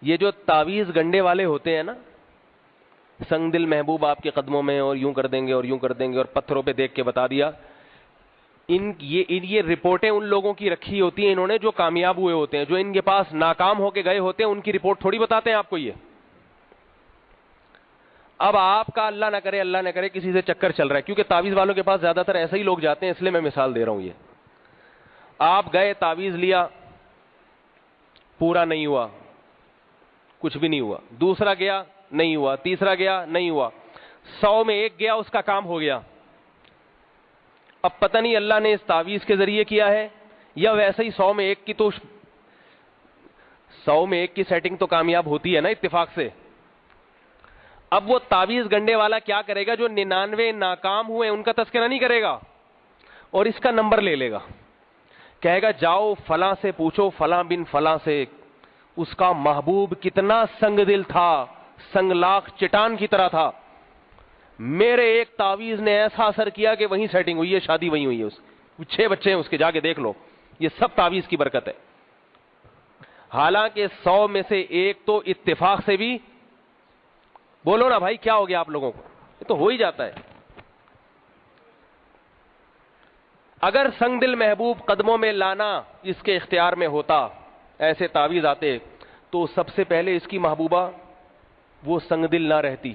یہ جو تعویذ گنڈے والے ہوتے ہیں نا، سنگ دل محبوب آپ کے قدموں میں، اور یوں کر دیں گے اور یوں کر دیں گے، اور پتھروں پہ دیکھ کے بتا دیا، یہ رپورٹیں ان لوگوں کی رکھی ہوتی ہیں انہوں نے جو کامیاب ہوئے ہوتے ہیں. جو ان کے پاس ناکام ہو کے گئے ہوتے ہیں ان کی رپورٹ تھوڑی بتاتے ہیں آپ کو یہ. اب آپ کا اللہ نہ کرے کسی سے چکر چل رہا ہے، کیونکہ تعویذ والوں کے پاس زیادہ تر ایسے ہی لوگ جاتے ہیں، اس لیے میں مثال دے رہا ہوں. یہ آپ گئے تعویذ لیا، پورا نہیں ہوا، کچھ بھی نہیں ہوا. دوسرا گیا نہیں ہوا، تیسرا گیا نہیں ہوا، 100 میں 1 گیا، اس کا کام ہو گیا. اب پتہ نہیں اللہ نے اس تعویذ کے ذریعے کیا ہے یا ویسے ہی 100 میں 1 کی، تو 100 میں 1 کی سیٹنگ تو کامیاب ہوتی ہے نا اتفاق سے. اب وہ تعویذ گنڈے والا کیا کرے گا؟ جو 99 ناکام ہوئے ان کا تذکرہ نہیں کرے گا اور اس کا نمبر لے لے گا. کہے گا جاؤ فلاں سے پوچھو، فلاں بن فلاں سے، اس کا محبوب کتنا سنگ دل تھا، سنگلاخ چٹان کی طرح تھا، میرے ایک تعویذ نے ایسا اثر کیا کہ وہیں سیٹنگ ہوئی ہے، شادی وہیں ہوئی ہے، 6 بچے ہیں اس کے، جا کے دیکھ لو. یہ سب تعویذ کی برکت ہے. حالانکہ 100 میں سے 1 تو اتفاق سے بھی، بولو نا بھائی کیا ہو گیا آپ لوگوں کو، یہ تو ہو ہی جاتا ہے. اگر سنگ دل محبوب قدموں میں لانا اس کے اختیار میں ہوتا، ایسے تعویذ آتے، تو سب سے پہلے اس کی محبوبہ وہ سنگ دل نہ رہتی.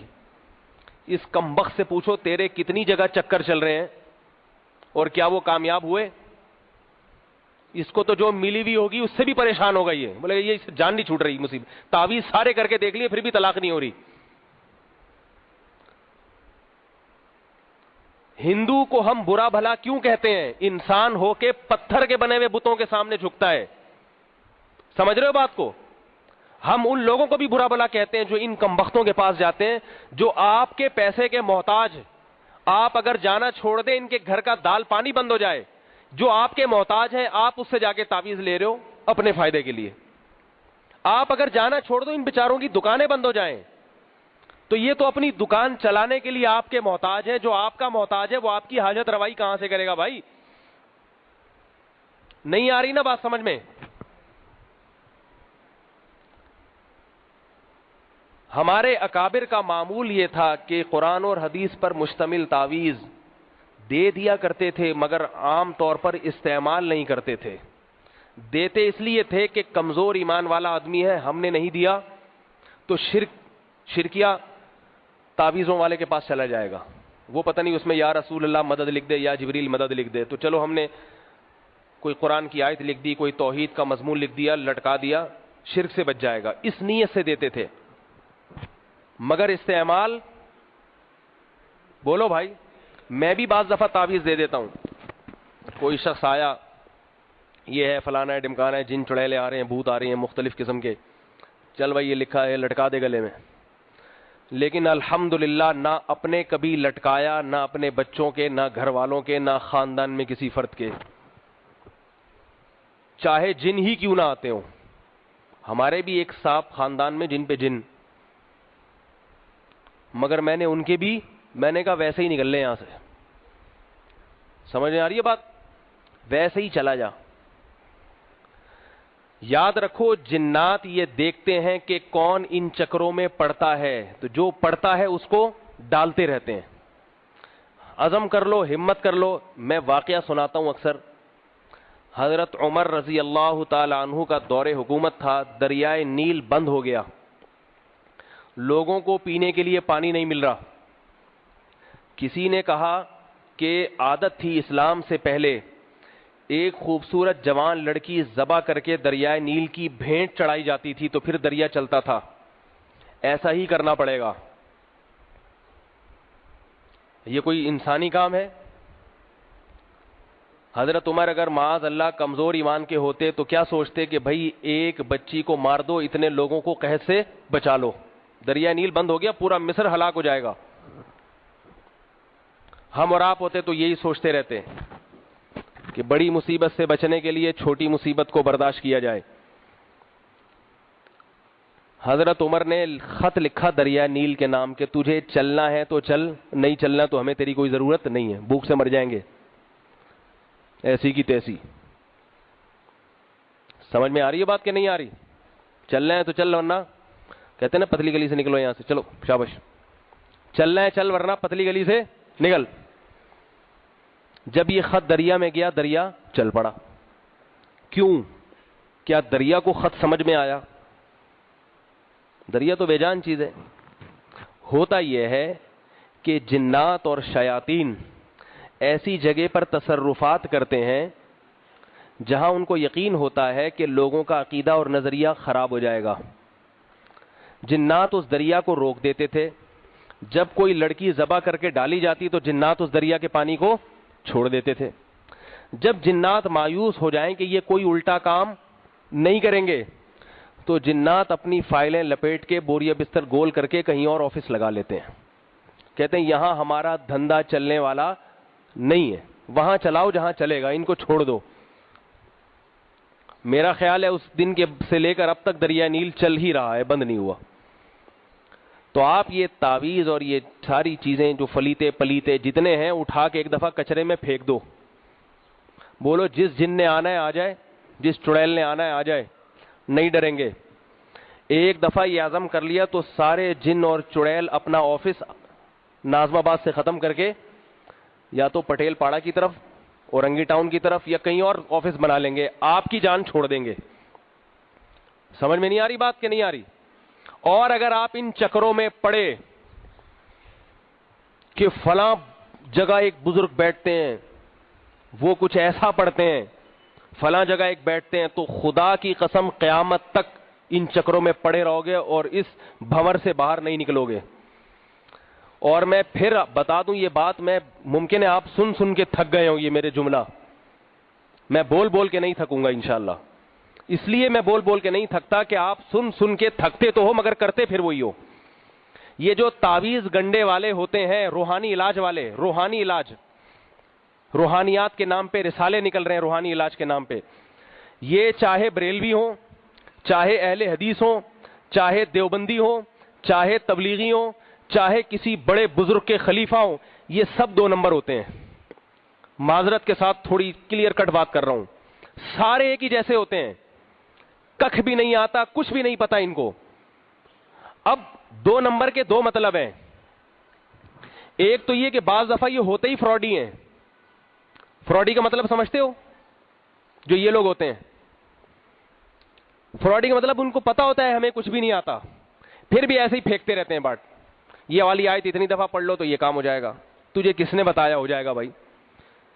اس کمبخت سے پوچھو تیرے کتنی جگہ چکر چل رہے ہیں اور کیا وہ کامیاب ہوئے؟ اس کو تو جو ملی ہوئی ہوگی اس سے بھی پریشان ہوگا. یہ بولے یہ جان نہیں چھوٹ رہی مصیبت، تعویذ سارے کر کے دیکھ لیے پھر بھی طلاق نہیں ہو رہی. ہندو کو ہم برا بھلا کیوں کہتے ہیں؟ انسان ہو کے پتھر کے بنے ہوئے بتوں کے سامنے جھکتا ہے. سمجھ رہے ہو بات کو؟ ہم ان لوگوں کو بھی برا بھلا کہتے ہیں جو ان کمبختوں کے پاس جاتے ہیں، جو آپ کے پیسے کے محتاج. آپ اگر جانا چھوڑ دیں، ان کے گھر کا دال پانی بند ہو جائے، جو آپ کے محتاج ہیں آپ اس سے جا کے تعویذ لے رہے ہو اپنے فائدے کے لیے. آپ اگر جانا چھوڑ دو، ان بیچاروں کی دکانیں بند ہو جائیں، تو یہ تو اپنی دکان چلانے کے لیے آپ کے محتاج ہیں. جو آپ کا محتاج ہے وہ آپ کی حاجت روائی کہاں سے کرے گا بھائی؟ نہیں آ رہی نا بات سمجھ میں؟ ہمارے اکابر کا معمول یہ تھا کہ قرآن اور حدیث پر مشتمل تعویذ دے دیا کرتے تھے، مگر عام طور پر استعمال نہیں کرتے تھے. دیتے اس لیے تھے کہ کمزور ایمان والا آدمی ہے، ہم نے نہیں دیا تو شرکیہ تعویذوں والے کے پاس چلا جائے گا. وہ پتہ نہیں اس میں یا رسول اللہ مدد لکھ دے یا جبریل مدد لکھ دے، تو چلو ہم نے کوئی قرآن کی آیت لکھ دی، کوئی توحید کا مضمون لکھ دیا، لٹکا دیا، شرک سے بچ جائے گا، اس نیت سے دیتے تھے. مگر استعمال، بولو بھائی، میں بھی بعض دفعہ تعویذ دے دیتا ہوں. کوئی شخص آیا، یہ ہے فلانا ہے ڈمکانا ہے، جن چڑیلے آ رہے ہیں، بھوت آ رہے ہیں مختلف قسم کے، چل بھائی یہ لکھا ہے لٹکا دے گلے میں. لیکن الحمدللہ نہ اپنے کبھی لٹکایا، نہ اپنے بچوں کے، نہ گھر والوں کے، نہ خاندان میں کسی فرد کے، چاہے جن ہی کیوں نہ آتے ہوں. ہمارے بھی ایک صاحب خاندان میں جن پہ جن، مگر میں نے ان کے بھی، میں نے کہا ویسے ہی نکل لیں یہاں سے. سمجھ میں آ رہی ہے بات؟ ویسے ہی چلا جا. یاد رکھو جنات یہ دیکھتے ہیں کہ کون ان چکروں میں پڑتا ہے، تو جو پڑتا ہے اس کو ڈالتے رہتے ہیں. عزم کر لو، ہمت کر لو. میں واقعہ سناتا ہوں اکثر. حضرت عمر رضی اللہ تعالی عنہ کا دور حکومت تھا، دریائے نیل بند ہو گیا، لوگوں کو پینے کے لیے پانی نہیں مل رہا. کسی نے کہا کہ عادت تھی اسلام سے پہلے ایک خوبصورت جوان لڑکی ذبح کر کے دریائے نیل کی بھینٹ چڑھائی جاتی تھی تو پھر دریا چلتا تھا، ایسا ہی کرنا پڑے گا. یہ کوئی انسانی کام ہے؟ حضرت عمر اگر معاذ اللہ کمزور ایمان کے ہوتے تو کیا سوچتے کہ بھائی ایک بچی کو مار دو، اتنے لوگوں کو قحط سے بچا لو. دریائے نیل بند ہو گیا، پورا مصر ہلاک ہو جائے گا. ہم اور آپ ہوتے تو یہی سوچتے رہتے کہ بڑی مصیبت سے بچنے کے لیے چھوٹی مصیبت کو برداشت کیا جائے. حضرت عمر نے خط لکھا دریا نیل کے نام کہ تجھے چلنا ہے تو چل، نہیں چلنا تو ہمیں تیری کوئی ضرورت نہیں ہے، بھوک سے مر جائیں گے. ایسی کی تیسی. سمجھ میں آ رہی ہے بات کہ نہیں آ رہی؟ چلنا ہے تو چل، ورنہ کہتے ہیں نا پتلی گلی سے نکلو یہاں سے, چلو شاباش, چلنا ہے چل ورنہ پتلی گلی سے نکل. جب یہ خط دریا میں گیا دریا چل پڑا. کیوں؟ کیا دریا کو خط سمجھ میں آیا؟ دریا تو بے جان چیز ہے. ہوتا یہ ہے کہ جنات اور شیاطین ایسی جگہ پر تصرفات کرتے ہیں جہاں ان کو یقین ہوتا ہے کہ لوگوں کا عقیدہ اور نظریہ خراب ہو جائے گا. جنات اس دریا کو روک دیتے تھے. جب کوئی لڑکی ذبح کر کے ڈالی جاتی تو جنات اس دریا کے پانی کو چھوڑ دیتے تھے. جب جنات مایوس ہو جائیں کہ یہ کوئی الٹا کام نہیں کریں گے تو جنات اپنی فائلیں لپیٹ کے بوریا بستر گول کر کے کہیں اور آفس لگا لیتے ہیں. کہتے ہیں یہاں ہمارا دھندا چلنے والا نہیں ہے, وہاں چلاؤ جہاں چلے گا, ان کو چھوڑ دو. میرا خیال ہے اس دن کے سے لے کر اب تک دریا نیل چل ہی رہا ہے, بند نہیں ہوا. تو آپ یہ تعویذ اور یہ ساری چیزیں جو فلیتے پلیتے جتنے ہیں اٹھا کے ایک دفعہ کچرے میں پھینک دو. بولو جس جن نے آنا ہے آ جائے, جس چڑیل نے آنا ہے آ جائے, نہیں ڈریں گے. ایک دفعہ یہ عزم کر لیا تو سارے جن اور چڑیل اپنا آفس ناظم آباد سے ختم کر کے یا تو پٹیل پاڑا کی طرف, اورنگی ٹاؤن کی طرف یا کہیں اور آفس بنا لیں گے, آپ کی جان چھوڑ دیں گے. سمجھ میں نہیں آ رہی بات کہ نہیں آ رہی؟ اور اگر آپ ان چکروں میں پڑے کہ فلاں جگہ ایک بزرگ بیٹھتے ہیں وہ کچھ ایسا پڑھتے ہیں, فلاں جگہ ایک بیٹھتے ہیں, تو خدا کی قسم قیامت تک ان چکروں میں پڑے رہو گے اور اس بھنور سے باہر نہیں نکلو گے. اور میں پھر بتا دوں یہ بات, میں ممکن ہے آپ سن سن کے تھک گئے ہوں یہ میرے جملہ, میں بول بول کے نہیں تھکوں گا انشاءاللہ. اس لیے میں بول بول کے نہیں تھکتا کہ آپ سن سن کے تھکتے تو ہو مگر کرتے پھر وہی ہو. یہ جو تعویذ گنڈے والے ہوتے ہیں, روحانی علاج والے, روحانی علاج, روحانیات کے نام پہ رسالے نکل رہے ہیں روحانی علاج کے نام پہ, یہ چاہے بریلوی ہوں, چاہے اہل حدیث ہوں, چاہے دیوبندی ہوں, چاہے تبلیغی ہوں, چاہے کسی بڑے بزرگ کے خلیفہ ہوں, یہ سب 2 نمبر ہوتے ہیں. معذرت کے ساتھ تھوڑی کلیئر کٹ بات کر رہا ہوں, سارے ایک ہی جیسے ہوتے ہیں, ککھ بھی نہیں آتا, کچھ بھی نہیں پتا ان کو. اب 2 نمبر کے 2 مطلب ہیں. ایک تو یہ کہ بعض دفعہ یہ ہوتے ہی فراڈی ہیں. فراڈی کا مطلب سمجھتے ہو؟ جو یہ لوگ ہوتے ہیں فراڈی کا مطلب ان کو پتا ہوتا ہے ہمیں کچھ بھی نہیں آتا, پھر بھی ایسے ہی پھینکتے رہتے ہیں بات. یہ والی آیت اتنی دفعہ پڑھ لو تو یہ کام ہو جائے گا. تجھے کس نے بتایا ہو جائے گا بھائی؟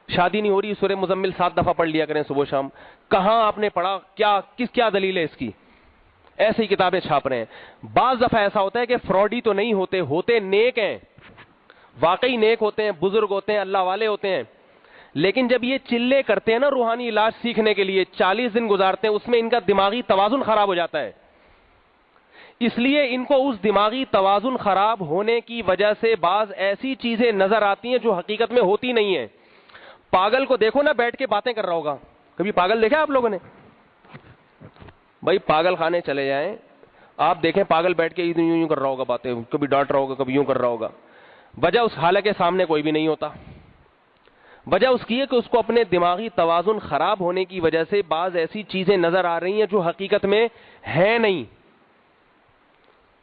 شادی نہیں ہو رہی, سورہ مزمل 7 دفعہ پڑھ لیا کریں صبح شام. کہاں آپ نے پڑھا؟ کیا دلیل ہے اس کی؟ ایسے ہی کتابیں چھاپ رہے ہیں. بعض دفعہ ایسا ہوتا ہے کہ فراڈی تو نہیں ہوتے, ہوتے نیک ہیں, واقعی نیک ہوتے ہیں, بزرگ ہوتے ہیں, اللہ والے ہوتے ہیں. لیکن جب یہ چلے کرتے ہیں نا روحانی علاج سیکھنے کے لیے, 40 دن گزارتے ہیں, اس میں ان کا دماغی توازن خراب ہو جاتا ہے. اس لیے ان کو اس دماغی توازن خراب ہونے کی وجہ سے بعض ایسی چیزیں نظر آتی ہیں جو حقیقت میں ہوتی نہیں ہیں. پاگل کو دیکھو نا بیٹھ کے باتیں کر رہا ہوگا, کبھی پاگل دیکھا آپ لوگوں نے؟ بھائی پاگل خانے چلے جائیں, آپ دیکھیں پاگل بیٹھ کے یوں کر رہا ہوگا باتیں, کبھی ڈانٹ رہا ہوگا, کبھی یوں کر رہا ہوگا. وجہ اس حالانکہ سامنے کوئی بھی نہیں ہوتا. وجہ اس کی ہے کہ اس کو اپنے دماغی توازن خراب ہونے کی وجہ سے بعض ایسی چیزیں نظر آ رہی ہیں جو حقیقت میں ہے نہیں.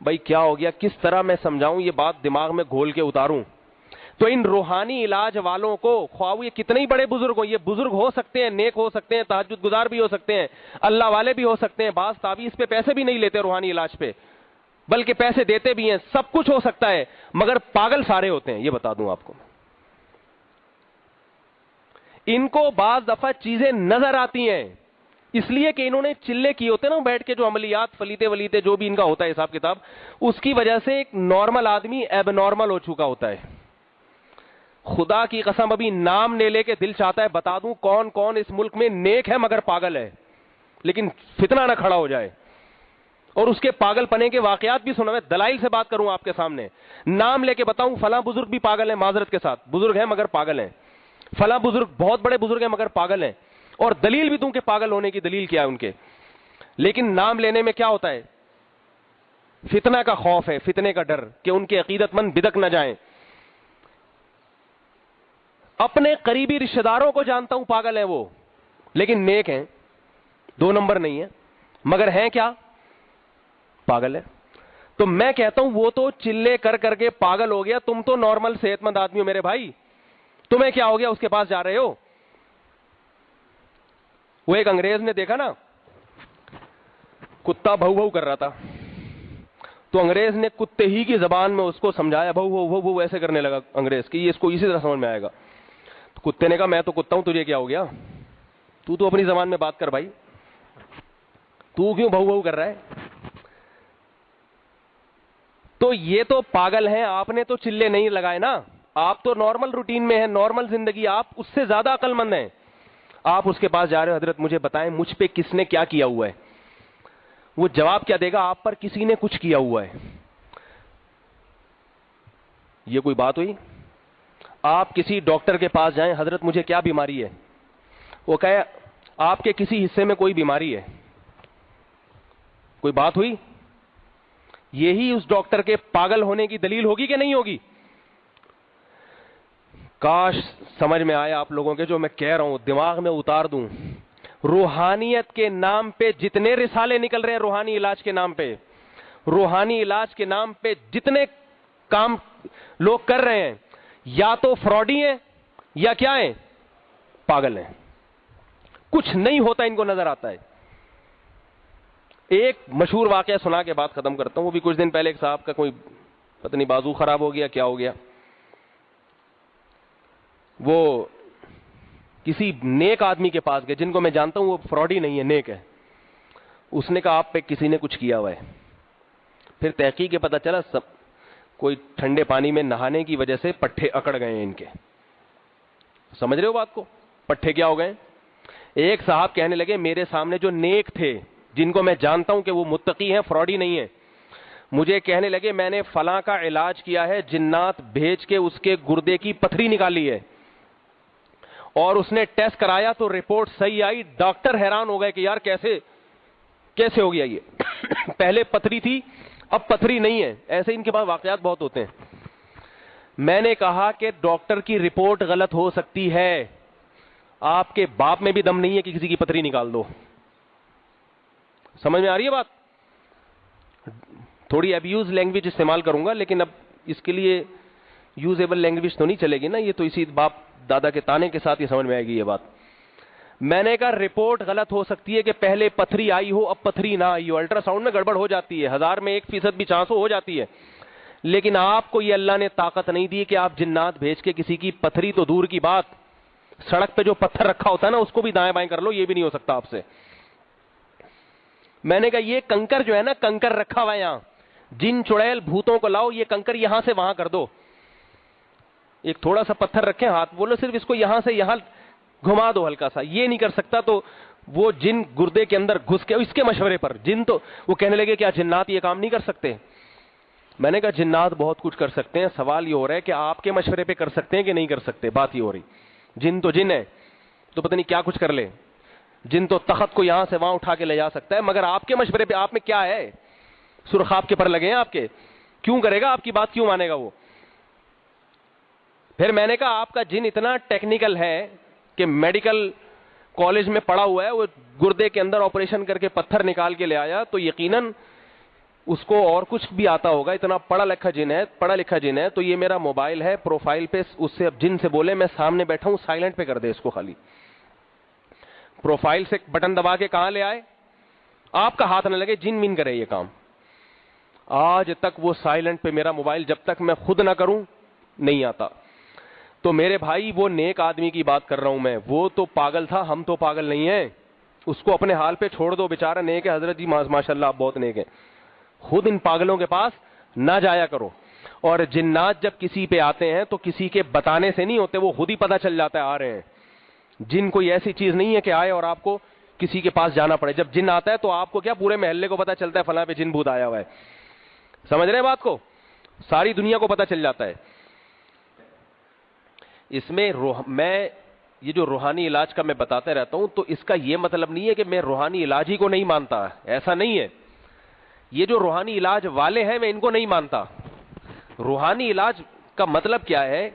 بھائی کیا ہو گیا, کس طرح میں سمجھاؤں یہ بات, دماغ میں گھول کے اتاروں؟ تو ان روحانی علاج والوں کو, خواہ یہ کتنے ہی بڑے بزرگ ہوں, یہ بزرگ ہو سکتے ہیں, نیک ہو سکتے ہیں, تہجد گزار بھی ہو سکتے ہیں, اللہ والے بھی ہو سکتے ہیں, بعض تعویذ پہ پیسے بھی نہیں لیتے روحانی علاج پہ, بلکہ پیسے دیتے بھی ہیں, سب کچھ ہو سکتا ہے, مگر پاگل سارے ہوتے ہیں, یہ بتا دوں آپ کو. ان کو بعض دفعہ چیزیں نظر آتی ہیں اس لیے کہ انہوں نے چلے کیے ہوتے ہیں نا بیٹھ کے, جو عملیات فلیتے ولیتے جو بھی ان کا ہوتا ہے حساب کتاب, اس کی وجہ سے ایک نارمل آدمی ایب نارمل ہو چکا ہوتا ہے. خدا کی قسم ابھی نام لے لے کے دل چاہتا ہے بتا دوں کون کون اس ملک میں نیک ہے مگر پاگل ہے, لیکن فتنہ نہ کھڑا ہو جائے. اور اس کے پاگل پنے کے واقعات بھی سنا, میں دلائل سے بات کروں آپ کے سامنے, نام لے کے بتاؤں فلاں بزرگ بھی پاگل ہیں, معذرت کے ساتھ بزرگ ہیں مگر پاگل ہیں, فلاں بزرگ بہت بڑے بزرگ ہیں مگر پاگل ہیں, اور دلیل بھی دوں کہ پاگل ہونے کی دلیل کیا ہے ان کے. لیکن نام لینے میں کیا ہوتا ہے, فتنہ کا خوف ہے, فتنے کا ڈر کہ ان کے عقیدت مند بدک نہ جائیں. اپنے قریبی رشتہ داروں کو جانتا ہوں پاگل ہیں وہ, لیکن نیک ہیں, 2 نمبر نہیں ہے, مگر ہیں کیا؟ پاگل ہے. تو میں کہتا ہوں وہ تو چلے کر کر کے پاگل ہو گیا, تم تو نارمل صحت مند آدمی ہو میرے بھائی, تمہیں کیا ہو گیا اس کے پاس جا رہے ہو. وہ ایک انگریز نے دیکھا نا کتا بھو بھو کر رہا تھا, تو انگریز نے کتے ہی کی زبان میں اس کو سمجھایا, بھو بھو بھو بھو ایسے کرنے لگا انگریز کی, یہ اس کو اسی طرح سمجھ میں آئے گا. تو کتے نے کہا میں تو کتا ہوں, تجھے کیا ہو گیا, تو اپنی زبان میں بات کر بھائی, تو کیوں بھو بھو کر رہا ہے. تو یہ تو پاگل ہیں, آپ نے تو چلے نہیں لگائے نا, آپ تو نارمل روٹین میں ہیں, نارمل زندگی, آپ اس سے زیادہ عقل مند ہیں. آپ اس کے پاس جا رہے ہو, حضرت مجھے بتائیں مجھ پہ کس نے کیا کیا ہوا ہے. وہ جواب کیا دے گا, آپ پر کسی نے کچھ کیا ہوا ہے. یہ کوئی بات ہوئی؟ آپ کسی ڈاکٹر کے پاس جائیں, حضرت مجھے کیا بیماری ہے, وہ کہے آپ کے کسی حصے میں کوئی بیماری ہے. کوئی بات ہوئی؟ یہی اس ڈاکٹر کے پاگل ہونے کی دلیل ہوگی کہ نہیں ہوگی؟ کاش سمجھ میں آیا آپ لوگوں کے جو میں کہہ رہا ہوں, دماغ میں اتار دوں. روحانیت کے نام پہ جتنے رسالے نکل رہے ہیں, روحانی علاج کے نام پہ, روحانی علاج کے نام پہ جتنے کام لوگ کر رہے ہیں, یا تو فراڈی ہیں یا کیا ہیں, پاگل ہیں. کچھ نہیں ہوتا ان کو نظر آتا ہے. ایک مشہور واقعہ سنا کے بات ختم کرتا ہوں. وہ بھی کچھ دن پہلے ایک صاحب کا کوئی پتہ نہیں بازو خراب ہو گیا کیا ہو گیا, وہ کسی نیک آدمی کے پاس گئے, جن کو میں جانتا ہوں وہ فراڈی نہیں ہے, نیک ہے. اس نے کہا آپ پہ کسی نے کچھ کیا ہوا ہے. پھر تحقیق کے پتہ چلا سب کوئی ٹھنڈے پانی میں نہانے کی وجہ سے پٹھے اکڑ گئے ہیں ان کے. سمجھ رہے ہو بات کو؟ پٹھے کیا ہو گئے. ایک صاحب کہنے لگے میرے سامنے جو نیک تھے, جن کو میں جانتا ہوں کہ وہ متقی ہیں, فراڈی نہیں ہے, مجھے کہنے لگے میں نے فلاں کا علاج کیا ہے, جنات بھیج کے اس کے گردے کی پتھری نکالی ہے, اور اس نے ٹیسٹ کرایا تو رپورٹ صحیح آئی. ڈاکٹر حیران ہو گئے کہ یار کیسے ہو گیا یہ, پہلے پتھری تھی اب پتھری نہیں ہے. ایسے ان کے پاس واقعات بہت ہوتے ہیں. میں نے کہا کہ ڈاکٹر کی رپورٹ غلط ہو سکتی ہے, آپ کے باپ میں بھی دم نہیں ہے کہ کسی کی پتھری نکال دو. سمجھ میں آ رہی ہے بات؟ تھوڑی ابیوز لینگویج استعمال کروں گا, لیکن اب اس کے لیے یوزیبل لینگویج تو نہیں چلے گی نا, یہ تو اسی باپ دادا کے تانے کے ساتھ ہی سمجھ میں آئے گی یہ بات. میں نے کہا رپورٹ غلط ہو سکتی ہے کہ پہلے پتھری آئی ہو اب پتھری نہ آئی ہو, الٹرا ساؤنڈ میں گڑبڑ ہو جاتی ہے, 1000 میں 1% بھی چانس ہو جاتی ہے, لیکن آپ کو یہ اللہ نے طاقت نہیں دی کہ آپ جنات بھیج کے کسی کی پتھری تو دور کی بات, سڑک پہ جو پتھر رکھا ہوتا ہے نا اس کو بھی دائیں بائیں کر لو, یہ بھی نہیں ہو سکتا آپ سے. میں نے کہا یہ کنکر جو ہے نا, کنکر رکھا ہوا ہے یہاں, جن چڑیل بھوتوں کو لاؤ, یہ کنکر یہاں سے وہاں کر دو. ایک تھوڑا سا پتھر رکھیں ہاتھ, بولو صرف اس کو یہاں سے یہاں گھما دو ہلکا سا, یہ نہیں کر سکتا. تو وہ جن گردے کے اندر گھس کے, اس کے مشورے پر جن, تو وہ کہنے لگے کیا جنات یہ کام نہیں کر سکتے؟ میں نے کہا جنات بہت کچھ کر سکتے ہیں, سوال یہ ہو رہا ہے کہ آپ کے مشورے پہ کر سکتے ہیں کہ نہیں کر سکتے. بات یہ ہو رہی, جن تو جن ہے, تو پتہ نہیں کیا کچھ کر لے. جن تو تخت کو یہاں سے وہاں اٹھا کے لے جا سکتا ہے, مگر آپ کے مشورے پہ آپ میں کیا ہے؟ سرخاب کے پر لگے ہیں آپ کے, کیوں کرے گا آپ کی بات, کیوں مانے گا وہ؟ پھر میں نے کہا آپ کا جن اتنا ٹیکنیکل ہے کہ میڈیکل کالج میں پڑھا ہوا ہے, وہ گردے کے اندر آپریشن کر کے پتھر نکال کے لے آیا, تو یقیناً اس کو اور کچھ بھی آتا ہوگا, اتنا پڑھا لکھا جن ہے. تو یہ میرا موبائل ہے, پروفائل پہ اس سے اب جن سے بولے میں سامنے بیٹھا ہوں, سائلنٹ پہ کر دے اس کو, خالی پروفائل سے بٹن دبا کے کہاں لے آئے, آپ کا ہاتھ نہ لگے, جن من کرے یہ کام. آج تک وہ سائلنٹ پہ میرا موبائل, جب تک میں خود نہ کروں نہیں آتا. تو میرے بھائی وہ نیک آدمی کی بات کر رہا ہوں میں, وہ تو پاگل تھا, ہم تو پاگل نہیں ہیں. اس کو اپنے حال پہ چھوڑ دو, بیچارہ نیک ہے. حضرت جی ماشاءاللہ آپ بہت نیک ہیں, خود ان پاگلوں کے پاس نہ جایا کرو. اور جنات جب کسی پہ آتے ہیں تو کسی کے بتانے سے نہیں ہوتے, وہ خود ہی پتہ چل جاتا ہے آ رہے ہیں. جن کوئی ایسی چیز نہیں ہے کہ آئے اور آپ کو کسی کے پاس جانا پڑے. جب جن آتا ہے تو آپ کو کیا, پورے محلے کو پتہ چلتا ہے فلاں پہ جن بھوت آیا ہوا ہے. سمجھ رہے ہیں بات کو؟ ساری دنیا کو پتہ چل جاتا ہے. اس میں میں یہ جو روحانی علاج کا میں بتاتا رہتا ہوں, تو اس کا یہ مطلب نہیں ہے کہ میں روحانی علاج ہی کو نہیں مانتا, ایسا نہیں ہے. یہ جو روحانی علاج والے ہیں میں ان کو نہیں مانتا. روحانی علاج کا مطلب کیا ہے,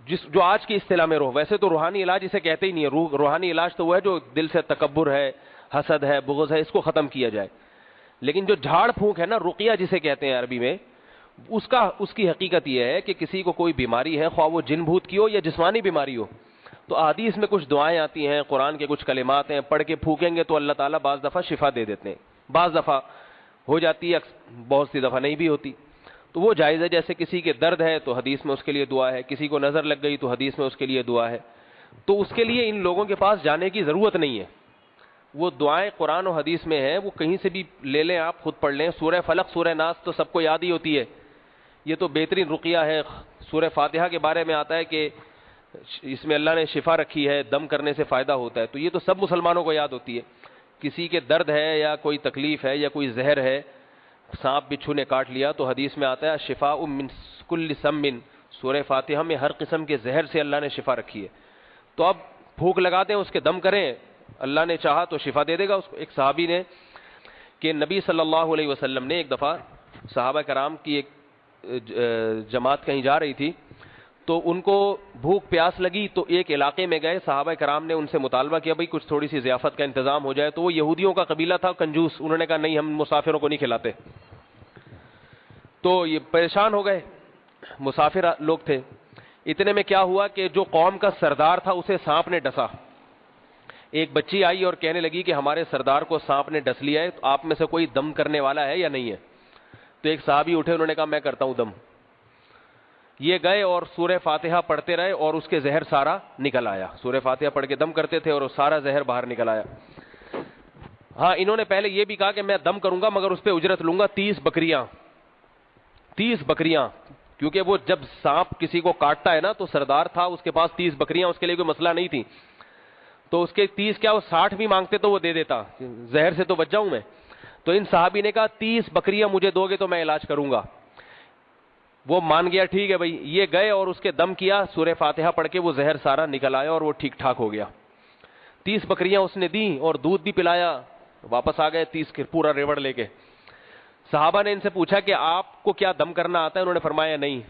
جو آج کی اصطلاح میں ویسے تو روحانی علاج اسے کہتے ہی نہیں ہے. روحانی علاج تو وہ ہے جو دل سے تکبر ہے, حسد ہے, بغض ہے, اس کو ختم کیا جائے. لیکن جو جھاڑ پھونک ہے نا، رقیہ جسے کہتے ہیں عربی میں، اس کی حقیقت یہ ہے کہ کسی کو کوئی بیماری ہے، خواہ وہ جن بھوت کی ہو یا جسمانی بیماری ہو، تو احادیث میں کچھ دعائیں آتی ہیں، قرآن کے کچھ کلمات ہیں، پڑھ کے پھونکیں گے تو اللہ تعالیٰ بعض دفعہ شفا دے دیتے ہیں، بعض دفعہ ہو جاتی ہے، بہت سی دفعہ نہیں بھی ہوتی، تو وہ جائز ہے. جیسے کسی کے درد ہے تو حدیث میں اس کے لیے دعا ہے، کسی کو نظر لگ گئی تو حدیث میں اس کے لیے دعا ہے. تو اس کے لیے ان لوگوں کے پاس جانے کی ضرورت نہیں ہے. وہ دعائیں قرآن و حدیث میں ہیں، وہ کہیں سے بھی لے لیں، آپ خود پڑھ لیں. سورہ فلق، سورہ ناس تو سب کو یاد ہی ہوتی ہے، یہ تو بہترین رقیہ ہے. سورہ فاتحہ کے بارے میں آتا ہے کہ اس میں اللہ نے شفا رکھی ہے، دم کرنے سے فائدہ ہوتا ہے، تو یہ تو سب مسلمانوں کو یاد ہوتی ہے. کسی کے درد ہے یا کوئی تکلیف ہے یا کوئی زہر ہے، سانپ بچھو نے کاٹ لیا، تو حدیث میں آتا ہے شفاء من کل سم، سورہ فاتحہ میں ہر قسم کے زہر سے اللہ نے شفا رکھی ہے. تو اب پھونک لگا دیں، اس کے دم کریں، اللہ نے چاہا تو شفا دے دے گا اس کو. ایک صحابی نے کہ نبی صلی اللہ علیہ وسلم نے ایک دفعہ صحابہ کرام کی ایک جماعت کہیں جا رہی تھی، تو ان کو بھوک پیاس لگی، تو ایک علاقے میں گئے. صحابہ کرام نے ان سے مطالبہ کیا بھئی کچھ تھوڑی سی ضیافت کا انتظام ہو جائے. تو وہ یہودیوں کا قبیلہ تھا، کنجوس، انہوں نے کہا نہیں، ہم مسافروں کو نہیں کھلاتے. تو یہ پریشان ہو گئے، مسافر لوگ تھے. اتنے میں کیا ہوا کہ جو قوم کا سردار تھا اسے سانپ نے ڈسا. ایک بچی آئی اور کہنے لگی کہ ہمارے سردار کو سانپ نے ڈس لیا ہے، تو آپ میں سے کوئی دم کرنے والا ہے یا نہیں ہے؟ تو ایک صحابی اٹھے، انہوں نے کہا میں کرتا ہوں دم. یہ گئے اور سورہ فاتحہ پڑھتے رہے اور اس کے زہر سارا نکل آیا. سورہ فاتحہ پڑھ کے دم کرتے تھے اور وہ سارا زہر باہر نکل آیا. ہاں، انہوں نے پہلے یہ بھی کہا کہ میں دم کروں گا مگر اس پہ اجرت لوں گا 30 بکریاں. 30 بکریاں، کیونکہ وہ جب سانپ کسی کو کاٹتا ہے نا تو سردار تھا، اس کے پاس 30 بکریاں، اس کے لیے کوئی مسئلہ نہیں تھی. تو اس کے 30 کیا، وہ 60 بھی مانگتے تو وہ دے دیتا، زہر سے تو بچ جاؤں میں. تو ان صحابی نے کہا 30 بکریاں مجھے دو گے تو میں علاج کروں گا. وہ مان گیا، ٹھیک ہے بھائی. یہ گئے اور اس کے دم کیا، سورہ فاتحہ پڑھ کے وہ زہر سارا نکل آیا اور وہ ٹھیک ٹھاک ہو گیا. 30 بکریاں اس نے دیں اور دودھ بھی پلایا. واپس آ گئے 30 کے پورا ریوڑ لے کے. صحابہ نے ان سے پوچھا کہ آپ کو کیا دم کرنا آتا ہے؟ انہوں نے فرمایا نہیں.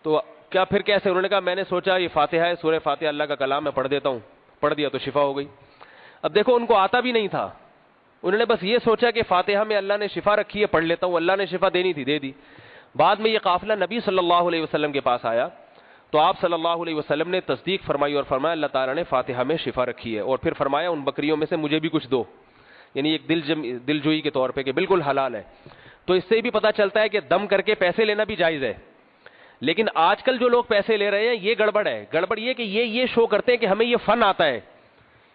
تو کیا پھر کیسے؟ انہوں نے کہا میں نے سوچا یہ فاتحہ ہے، سورہ فاتحہ اللہ کا کلام ہے، پڑھ دیتا ہوں. پڑھ دیا تو شفا ہو گئی. اب دیکھو ان کو آتا بھی نہیں تھا، انہوں نے بس یہ سوچا کہ فاتحہ میں اللہ نے شفا رکھی ہے، پڑھ لیتا ہوں، اللہ نے شفا دینی تھی دے دی. بعد میں یہ قافلہ نبی صلی اللہ علیہ وسلم کے پاس آیا تو آپ صلی اللہ علیہ وسلم نے تصدیق فرمائی اور فرمایا اللہ تعالیٰ نے فاتحہ میں شفا رکھی ہے. اور پھر فرمایا ان بکریوں میں سے مجھے بھی کچھ دو، یعنی ایک دل جوئی کے طور پہ کہ بالکل حلال ہے. تو اس سے بھی پتہ چلتا ہے کہ دم کر کے پیسے لینا بھی جائز ہے. لیکن آج کل جو لوگ پیسے لے رہے ہیں یہ گڑبڑ ہے. گڑبڑ یہ کہ یہ شو کرتے ہیں کہ ہمیں یہ فن آتا ہے،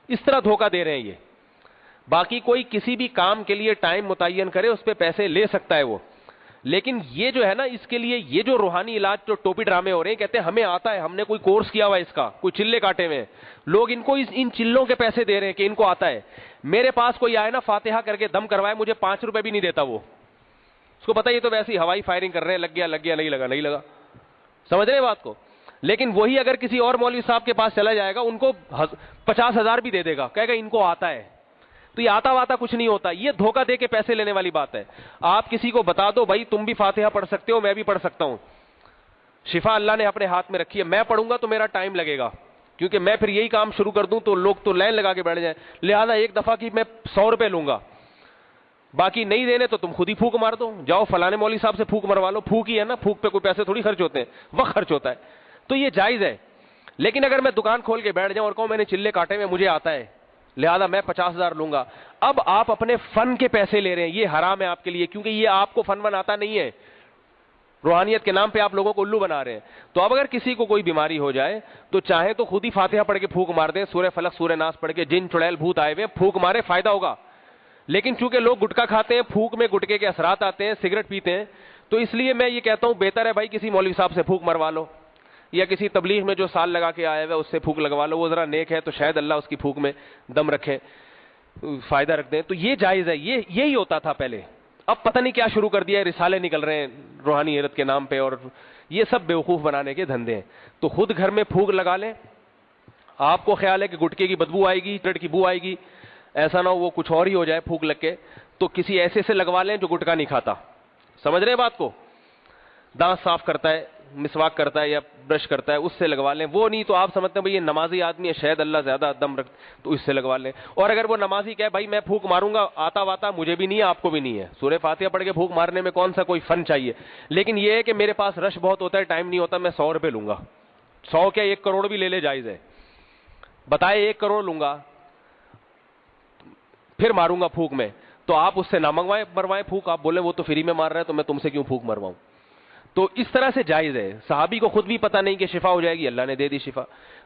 اس طرح دھوکہ دے رہے ہیں یہ. باقی کوئی کسی بھی کام کے لیے ٹائم متعین کرے اس پہ پیسے لے سکتا ہے وہ، لیکن یہ جو ہے نا اس کے لیے یہ جو روحانی علاج جو ٹوپی ڈرامے ہو رہے ہیں، کہتے ہیں ہمیں آتا ہے، ہم نے کوئی کورس کیا ہوا ہے اس کا، کوئی چلے کاٹے ہوئے ہیں لوگ، ان کو ان چلوں کے پیسے دے رہے ہیں کہ ان کو آتا ہے. میرے پاس کوئی آئے نا فاتحہ کر کے دم کروائے، مجھے 5 روپے بھی نہیں دیتا وہ. اس کو پتا یہ تو ویسے ہی ہوائی فائرنگ کر رہے ہیں، لگ گیا نہیں لگا نہیں لگا. سمجھ رہے بات کو؟ لیکن وہی اگر کسی اور مولوی صاحب کے پاس چلا جائے گا ان کو 50,000 بھی دے دے گا، کہے گا ان کو آتا ہے. تو یہ آتا واتا کچھ نہیں ہوتا، یہ دھوکہ دے کے پیسے لینے والی بات ہے. آپ کسی کو بتا دو بھائی تم بھی فاتحہ پڑھ سکتے ہو، میں بھی پڑھ سکتا ہوں، شفا اللہ نے اپنے ہاتھ میں رکھی ہے. میں پڑھوں گا تو میرا ٹائم لگے گا، کیونکہ میں پھر یہی کام شروع کر دوں تو لوگ تو لائن لگا کے بیٹھ جائیں. لہذا ایک دفعہ کی میں 100 روپے لوں گا، باقی نہیں دینے تو تم خود ہی پھونک مار دو، جاؤ فلانے مولوی صاحب سے پھونک مروا لو. پھونک ہی ہے نا، پھونک پہ کوئی پیسے تھوڑی خرچ ہوتے ہیں، وقت خرچ ہوتا ہے. تو یہ جائز ہے. لیکن اگر میں دکان کھول کے بیٹھ جاؤں اور کہوں میں نے چلے کاٹے میں مجھے آتا ہے لہذا میں 50,000 لوں گا، اب آپ اپنے فن کے پیسے لے رہے ہیں، یہ حرام ہے آپ کے لیے، کیونکہ یہ آپ کو فن آتا نہیں ہے. روحانیت کے نام پہ آپ لوگوں کو الو بنا رہے ہیں. تو اب اگر کسی کو کوئی بیماری ہو جائے تو چاہے تو خود ہی فاتحہ پڑھ کے پھونک مار دیں، سورہ فلق سورہ ناس پڑھ کے، جن چڑیل بھوت آئے ہوئے پھونک مارے، فائدہ ہوگا. لیکن چونکہ لوگ گٹکا کھاتے ہیں، پھونک میں گٹکے کے اثرات آتے ہیں، سگریٹ پیتے ہیں، تو اس لیے میں یہ کہتا ہوں بہتر ہے بھائی کسی مولوی صاحب سے پھونک مروا لو، یا کسی تبلیغ میں جو سال لگا کے آئے ہوئے اس سے پھونک لگوا لو، وہ ذرا نیک ہے تو شاید اللہ اس کی پھونک میں دم رکھے، فائدہ رکھ دیں. تو یہ جائز ہے. یہی ہوتا تھا پہلے. اب پتہ نہیں کیا شروع کر دیا ہے، رسالے نکل رہے ہیں روحانی حیرت کے نام پہ، اور یہ سب بیوقوف بنانے کے دھندے ہیں. تو خود گھر میں پھونک لگا لیں. آپ کو خیال ہے کہ گٹکے کی بدبو آئے گی، سگریٹ کی بو آئے گی، ایسا نہ ہو وہ کچھ اور ہی ہو جائے پھونک لگ کے، تو کسی ایسے سے لگوا لیں جو گٹکا نہیں کھاتا. سمجھ رہے بات کو؟ دانت صاف کرتا ہے، مسواک کرتا ہے یا برش کرتا ہے اس سے لگوا لیں. وہ نہیں تو آپ سمجھتے ہیں بھائی یہ نمازی آدمی ہے, شاید اللہ زیادہ دم رکھ, تو اس سے لگوا لیں. اور اگر وہ نمازی کہے بھائی میں پھونک ماروں گا, آتا واتا مجھے بھی نہیں ہے آپ کو بھی نہیں ہے, سورہ فاتحہ پڑھ کے پھونک مارنے میں کون سا کوئی فن چاہیے, لیکن یہ ہے کہ میرے پاس رش بہت ہوتا ہے, ٹائم نہیں ہوتا, میں 100 روپے لوں گا. 100 کیا 1 کروڑ بھی لے لے, جائز ہے. بتائے 1 کروڑ لوں گا پھر ماروں گا پھونک میں, تو آپ اس سے نہ منگوائیں مروائیں پھونک, آپ بولیں وہ تو فری میں مار رہا ہے تو میں تم سے کیوں پھونک مرواؤں. تو اس طرح سے جائز ہے. صحابی کو خود بھی پتہ نہیں کہ شفا ہو جائے گی, اللہ نے دے دی شفا,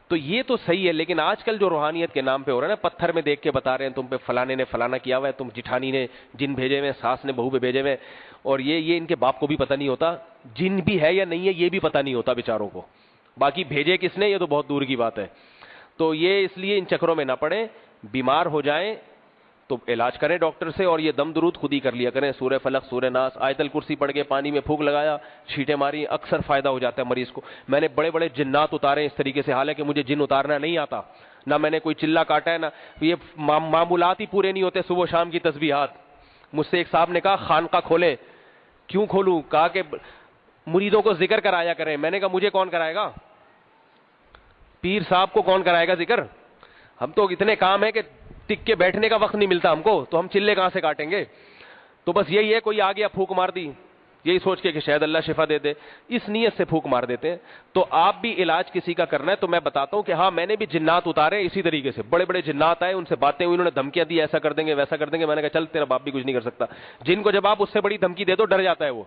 تو یہ تو صحیح ہے. لیکن آج کل جو روحانیت کے نام پہ ہو رہا ہے نا, پتھر میں دیکھ کے بتا رہے ہیں تم پہ فلانے نے فلانا کیا ہوا ہے, تم جٹھانی نے جن بھیجے ہوئے, ساس نے بہو پہ بھیجے ہوئے, اور یہ ان کے باپ کو بھی پتہ نہیں ہوتا جن بھی ہے یا نہیں ہے, یہ بھی پتہ نہیں ہوتا بیچاروں کو. باقی بھیجے کس نے یہ تو بہت دور کی بات ہے. تو یہ اس لیے ان چکروں میں نہ پڑیں, بیمار ہو جائیں تو علاج کریں ڈاکٹر سے, اور یہ دم درود خود ہی کر لیا کریں, سورہ فلق, سورہ ناس, آیت الکرسی پڑھ کے پانی میں پھونک لگایا, چھینٹیں ماری, اکثر فائدہ ہو جاتا ہے مریض کو. میں نے بڑے بڑے جنات اتارے اس طریقے سے, حالانکہ مجھے جن اتارنا نہیں آتا, نہ میں نے کوئی چلا کاٹا ہے, نہ یہ معمولات ہی پورے نہیں ہوتے, صبح شام کی تسبیحات. مجھ سے ایک صاحب نے کہا خانقاہ کھولے, کیوں کھولوں, کہا کہ مریدوں کو ذکر کرایا کریں. میں نے کہا مجھے کون کرائے گا, پیر صاحب کو کون کرائے گا ذکر, ہم تو اتنے کام ہے کہ ٹک کے بیٹھنے کا وقت نہیں ملتا ہم کو, تو ہم چلے کہاں سے کاٹیں گے. تو بس یہی ہے, کوئی آ گیا پھونک مار دی, یہی سوچ کے کہ شاید اللہ شفا دے دے, اس نیت سے پھونک مار دیتے ہیں. تو آپ بھی علاج کسی کا کرنا ہے تو میں بتاتا ہوں کہ ہاں میں نے بھی جنات اتارے اسی طریقے سے, بڑے بڑے جنات آئے, ان سے باتیں ہوئی, انہوں نے دھمکیاں دی, ایسا کر دیں گے ویسا کر دیں گے. میں نے کہا چل تیرا باپ بھی کچھ نہیں کر سکتا. جن کو جب آپ اس سے بڑی دھمکی دے دو ڈر جاتا ہے وہ,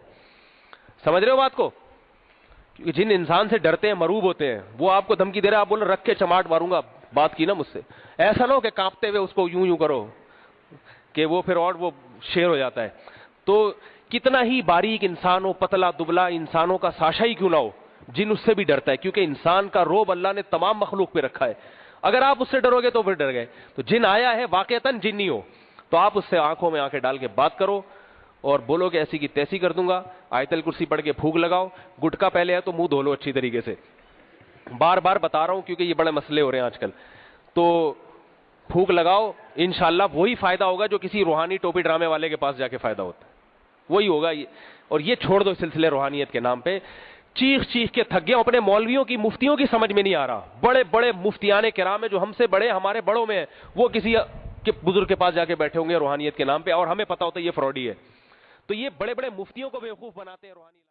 سمجھ رہے ہو بات کو, کیونکہ جن انسان سے ڈرتے ہیں مروب ہوتے ہیں, وہ آپ کو دھمکی دے رہا ہے, آپ بول رہے رکھ کے چماٹ ماروں گا, بات کی نا مجھ سے, ایسا نہ ہو کہ کانپتے ہوئے اس کو یوں یوں کرو کہ وہ پھر اور وہ شیر ہو جاتا ہے. تو کتنا ہی باریک انسان ہو, پتلا دبلا انسانوں کا ساشا ہی کیوں نہ ہو, جن اس سے بھی ڈرتا ہے, کیونکہ انسان کا روب اللہ نے تمام مخلوق پہ رکھا ہے. اگر آپ اس سے ڈرو گے تو پھر ڈر گئے. تو جن آیا ہے واقعتاً جنی ہو, تو آپ اس سے آنکھوں میں آنکھیں ڈال کے بات کرو اور بولو کہ ایسی کی تیسی کر دوں گا. آیت الکرسی پڑھ کے پھونک لگاؤ, گٹکا پہلے ہے تو منہ دھو لو اچھی طریقے سے. بار بار بتا رہا ہوں کیونکہ یہ بڑے مسئلے ہو رہے ہیں آج کل. تو پھونک لگاؤ, انشاءاللہ وہی فائدہ ہوگا جو کسی روحانی ٹوپی ڈرامے والے کے پاس جا کے فائدہ ہوتا ہے, وہی ہوگا. اور یہ چھوڑ دو سلسلے روحانیت کے نام پہ, چیخ چیخ کے تھک گیا. اپنے مولویوں کی مفتیوں کی سمجھ میں نہیں آ رہا. بڑے بڑے مفتیان کرام ہیں جو ہم سے بڑے, ہمارے بڑوں میں ہیں, وہ کسی کے بزرگ کے پاس جا کے بیٹھے ہوں گے روحانیت کے نام پہ, اور ہمیں پتا ہوتا ہے یہ فراڈی ہے. تو یہ بڑے بڑے مفتیوں کو بیوقوف بناتے ہیں روحانی